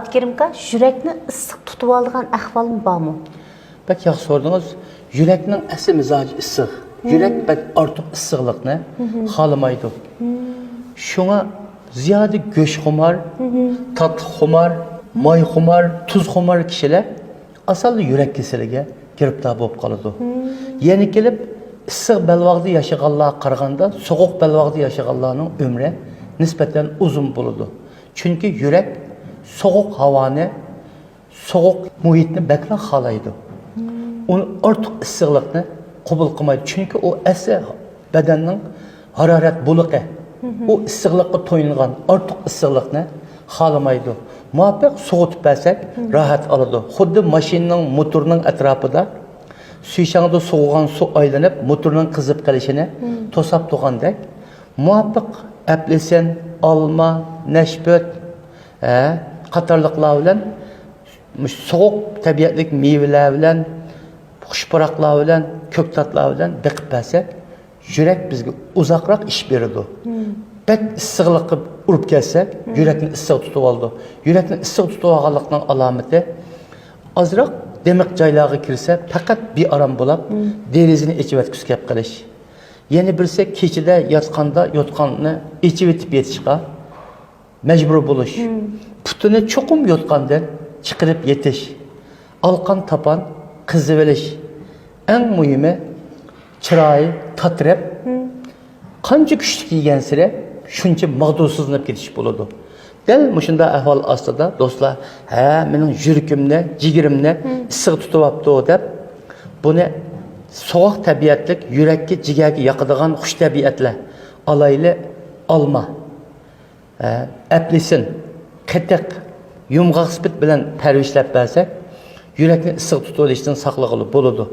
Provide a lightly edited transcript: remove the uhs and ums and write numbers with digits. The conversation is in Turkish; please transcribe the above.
Abdikerimka, yürekni ısık tutup aldığın ahvalın var mı? Bak yaxşı sordunuz. Yürekning asli mizoji issiq. Yürek bak ortiq issiqlikni xolamaydi. Şuna ziyade göç xumar, tatlı xumar, may xumar, tuz xumar kişiler asalda yürek keseliga giribdor bo'lib qoladi. Yeni kelib issiq belvaqda yaşaganlarga qaraganda soğuq belvaqda yaşaganlarning ömrü nisbeten uzun bo'ladi. Çünkü yürek soğuk havani, soğuk muhitni bakla xolaydi. Onu ortiq issiqlikni qabul qilmaydi. Çünkü o asli bedenning harorat buluqi. O issiqlikqa to'yingan ortiq issiqlikni xolamaydi. Muvaffaq soğutib bersak rahat oladi. Xuddi mashinaning motorining atrofida suyshangda sovugan su aylanib motorning qizib qolishini to'sab turgandek, muvaffaq apelsin, olma, nashbot, qatorliqlar bilan soğuk tabiatlik meyveler bilan, xushpuroqlar bilan, ko'ktatlar bilan biqib bersak, yurak bizga uzoqroq ish beradi. Bak issiqlikqa urib kelsak, yurakni issiq tutib oldi. Yurakni issiq tutib olganlikning alomati ozroq demak joylarga kirsa, faqat bir aram bo'lib, derizini ichib o'tkazib kelib qilish. Yana birisi kechida yotqanni ichib etib yetishga majbur bo'lish. Putini cho'qim yotgandan chiqarib yetish. Alqan tapan qizib olish. Eng muhimi chiroyi tatrab qancha kuchli yegan sira shuncha mag'dursizlanib ketish bo'ladi. Dal mushunda ahvol ostida do'stlar, ha, mening yuragimni, jigirimni issiq tutib olibdi deb buni sovuq tabiatlik, yurakka, jigarga yoqadigan xush tabiatlar, alayli olma, apelsin, qatiq, yumg'oq spit bilan parvishlab bersak, yurakni issiq tutib olishdan saqlag'ili bo'ladi.